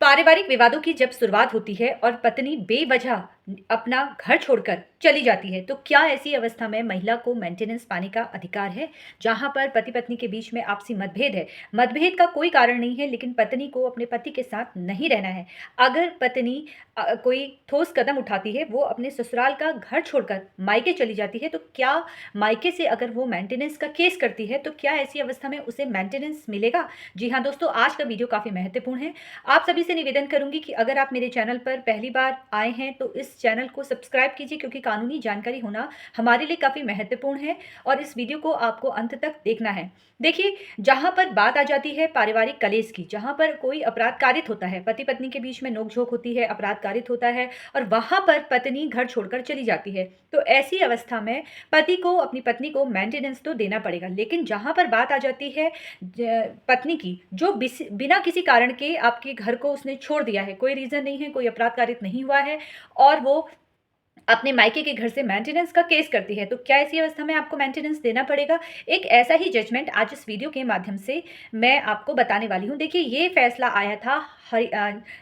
पारिवारिक विवादों की जब शुरुआत होती है और पत्नी बेवजह अपना घर छोड़कर चली जाती है, तो क्या ऐसी अवस्था में महिला को मेंटेनेंस पाने का अधिकार है? जहां पर पति पत्नी के बीच में आपसी मतभेद है, मतभेद का कोई कारण नहीं है, लेकिन पत्नी को अपने पति के साथ नहीं रहना है। अगर पत्नी कोई ठोस कदम उठाती है, वो अपने ससुराल का घर छोड़कर मायके चली जाती है, तो क्या मायके से अगर वो मेंटेनेंस का केस करती है, तो क्या ऐसी अवस्था में उसे मेंटेनेंस मिलेगा? जी हाँ दोस्तों, आज का वीडियो काफी महत्वपूर्ण है। आप सभी से निवेदन करूंगी कि अगर आप मेरे चैनल पर पहली बार आए हैं तो इस चैनल को सब्सक्राइब कीजिए, क्योंकि कानूनी जानकारी होना हमारे लिए काफ़ी महत्वपूर्ण है और इस वीडियो को आपको अंत तक देखना है। देखिए, जहां पर बात आ जाती है पारिवारिक कलेश की, जहां पर कोई अपराध कारित होता है, पति पत्नी के बीच में नोकझोंक होती है, अपराध कारित होता है और वहां पर पत्नी घर छोड़कर चली जाती है, तो ऐसी अवस्था में पति को अपनी पत्नी को मेंटेनेंस तो देना पड़ेगा। लेकिन जहां पर बात आ जाती है पत्नी की, जो बिना किसी कारण के आपके घर को उसने छोड़ दिया है, कोई रीजन नहीं है, कोई अपराध कारित नहीं हुआ है और वो अपने मायके के घर से मेंटेनेंस का केस करती है, तो क्या ऐसी अवस्था में आपको मेंटेनेंस देना पड़ेगा? एक ऐसा ही जजमेंट आज इस वीडियो के माध्यम से मैं आपको बताने वाली हूँ। देखिए, ये फैसला आया था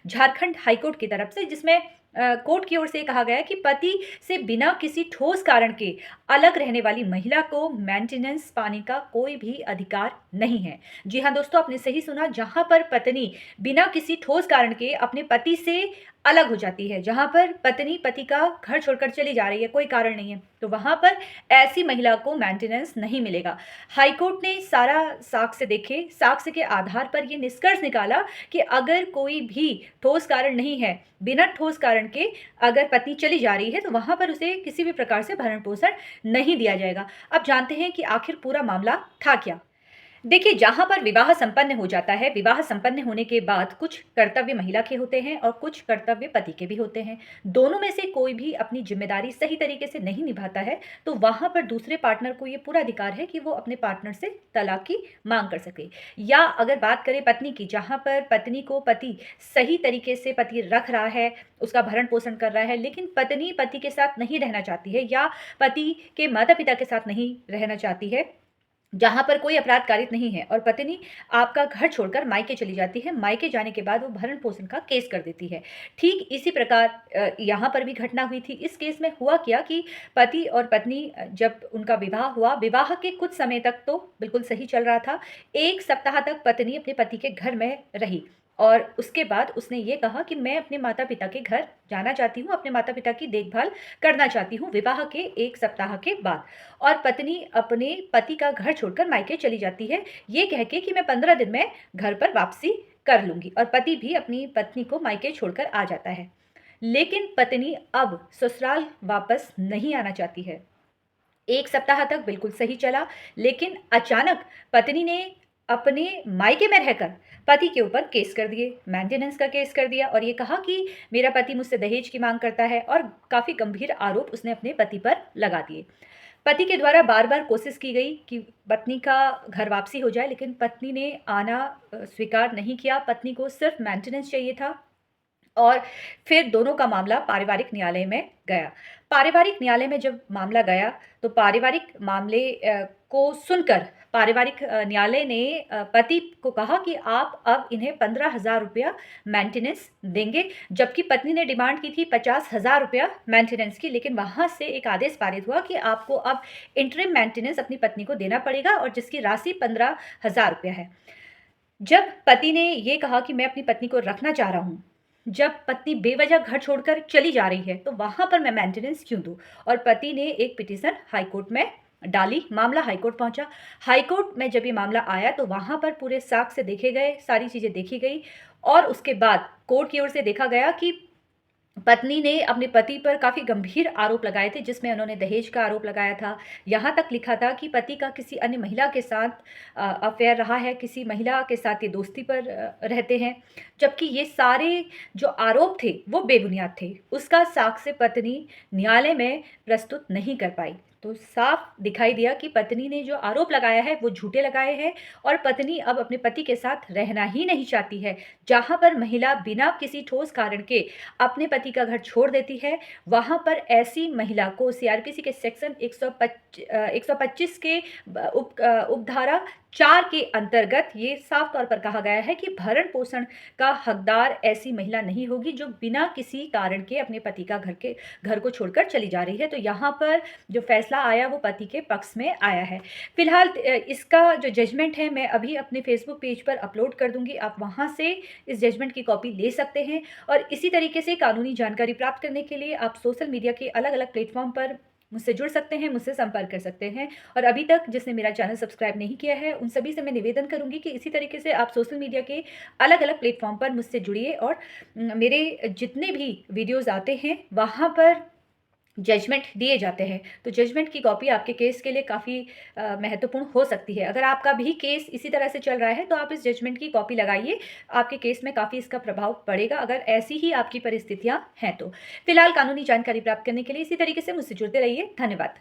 झारखंड हाईकोर्ट की तरफ से, जिसमें कोर्ट की ओर से कहा गया कि पति से बिना किसी ठोस कारण के अलग रहने वाली महिला को मेंटेनेंस पाने का कोई भी अधिकार नहीं है। जी हाँ दोस्तों, आपने सही सुना, जहां पर पत्नी बिना किसी ठोस कारण के अपने पति से अलग हो जाती है, जहां पर पत्नी पति का घर छोड़कर चली जा रही है, कोई कारण नहीं है, तो वहां पर ऐसी महिला को मेंटेनेंस नहीं मिलेगा। हाईकोर्ट ने सारा साक्ष्य देखे, साक्ष्य के आधार पर यह निष्कर्ष निकाला कि अगर कोई भी ठोस कारण नहीं है, बिना ठोस कारण के अगर पत्नी चली जा रही है, तो वहां पर उसे किसी भी प्रकार से भरण पोषण नहीं दिया जाएगा। अब जानते हैं कि आखिर पूरा मामला था क्या। देखिए, जहां पर विवाह संपन्न हो जाता है, विवाह संपन्न होने के बाद कुछ कर्तव्य महिला के होते हैं और कुछ कर्तव्य पति के भी होते हैं। दोनों में से कोई भी अपनी जिम्मेदारी सही तरीके से नहीं निभाता है, तो वहां पर दूसरे पार्टनर को ये पूरा अधिकार है कि वो अपने पार्टनर से तलाक की मांग कर सके। या अगर बात करें पत्नी की, जहां पर पत्नी को पति सही तरीके से पति रख रहा है, उसका भरण पोषण कर रहा है, लेकिन पत्नी पति के साथ नहीं रहना चाहती है या पति के माता पिता के साथ नहीं रहना चाहती है, जहां पर कोई अपराध कारित नहीं है और पत्नी आपका घर छोड़कर मायके चली जाती है, मायके जाने के बाद वो भरण पोषण का केस कर देती है। ठीक इसी प्रकार यहाँ पर भी घटना हुई थी। इस केस में हुआ क्या कि पति और पत्नी जब उनका विवाह हुआ, विवाह के कुछ समय तक तो बिल्कुल सही चल रहा था। 1 सप्ताह तक पत्नी अपने पति के घर में रही और उसके बाद उसने ये कहा कि मैं अपने माता पिता के घर जाना चाहती हूँ, अपने माता पिता की देखभाल करना चाहती हूँ, विवाह के 1 सप्ताह के बाद। और पत्नी अपने पति का घर छोड़कर मायके चली जाती है, ये कह के कि मैं 15 दिन में घर पर वापसी कर लूंगी, और पति भी अपनी पत्नी को मायके छोड़कर आ जाता है। लेकिन पत्नी अब ससुराल वापस नहीं आना चाहती है। 1 सप्ताह तक बिल्कुल सही चला, लेकिन अचानक पत्नी ने अपने मायके में रहकर पति के ऊपर केस कर दिए, मेंटेनेंस का केस कर दिया और ये कहा कि मेरा पति मुझसे दहेज की मांग करता है, और काफी गंभीर आरोप उसने अपने पति पर लगा दिए। पति के द्वारा बार बार कोशिश की गई कि पत्नी का घर वापसी हो जाए, लेकिन पत्नी ने आना स्वीकार नहीं किया। पत्नी को सिर्फ मेंटेनेंस चाहिए था और फिर दोनों का मामला पारिवारिक न्यायालय में गया। पारिवारिक न्यायालय में जब मामला गया, तो पारिवारिक मामले को सुनकर पारिवारिक न्यायालय ने पति को कहा कि आप अब इन्हें 15,000 रुपया मेंटेनेंस देंगे, जबकि पत्नी ने डिमांड की थी 50,000 रुपया मेंटेनेंस की। लेकिन वहां से एक आदेश पारित हुआ कि आपको अब इंटरिम मेंटेनेंस अपनी पत्नी को देना पड़ेगा, और जिसकी राशि 15,000 रुपया है। जब पति ने ये कहा कि मैं अपनी पत्नी को रखना चाह रहा हूँ, जब पत्नी बेवजह घर छोड़कर चली जा रही है, तो वहां पर मैं मेंटेनेंस क्यों दूं? और पति ने एक पिटीशन हाईकोर्ट में डाली, मामला हाईकोर्ट पहुंचा। हाईकोर्ट में जब ये मामला आया, तो वहां पर पूरे साक्ष्य देखे गए, सारी चीजें देखी गई और उसके बाद कोर्ट की ओर से देखा गया कि पत्नी ने अपने पति पर काफ़ी गंभीर आरोप लगाए थे, जिसमें उन्होंने दहेज का आरोप लगाया था। यहाँ तक लिखा था कि पति का किसी अन्य महिला के साथ अफेयर रहा है, किसी महिला के साथ ये दोस्ती पर रहते हैं, जबकि ये सारे जो आरोप थे वो बेबुनियाद थे। उसका साक्ष्य पत्नी न्यायालय में प्रस्तुत नहीं कर पाई, तो साफ दिखाई दिया कि पत्नी ने जो आरोप लगाया है वो झूठे लगाए हैं और पत्नी अब अपने पति के साथ रहना ही नहीं चाहती है। जहाँ पर महिला बिना किसी ठोस कारण के अपने पति का घर छोड़ देती है, वहां पर ऐसी महिला को सीआरपीसी के सेक्शन 125 के उपधारा 4 के अंतर्गत ये साफ तौर पर कहा गया है कि भरण-पोषण का हकदार ऐसी महिला नहीं होगी जो बिना किसी कारण के अपने पति का घर को छोड़कर चली जा रही है। तो यहाँ पर जो फैसला आया वो पति के पक्ष में आया है। फिलहाल इसका जो जजमेंट है मैं अभी अपने फेसबुक पेज पर अपलोड कर दूँगी। आप वहाँ से इस जजमेंट की कॉपी ले सकते हैं और इसी तरीके से कानूनी जानकारी प्राप्त करने के लिए आप सोशल मीडिया के अलग-अलग प्लेटफ़ॉर्म पर मुझसे जुड़ सकते हैं, मुझसे संपर्क कर सकते हैं। और अभी तक जिसने मेरा चैनल सब्सक्राइब नहीं किया है, उन सभी से मैं निवेदन करूँगी कि इसी तरीके से आप सोशल मीडिया के अलग-अलग प्लेटफ़ॉर्म पर मुझसे जुड़िए और मेरे जितने भी वीडियोज़ आते हैं, वहाँ पर जजमेंट दिए जाते हैं। तो जजमेंट की कॉपी आपके केस के लिए काफ़ी महत्वपूर्ण हो सकती है। अगर आपका भी केस इसी तरह से चल रहा है, तो आप इस जजमेंट की कॉपी लगाइए। आपके केस में काफ़ी इसका प्रभाव पड़ेगा, अगर ऐसी ही आपकी परिस्थितियाँ हैं तो। फिलहाल कानूनी जानकारी प्राप्त करने के लिए इसी तरीके से मुझसे जुड़ते रहिए। धन्यवाद।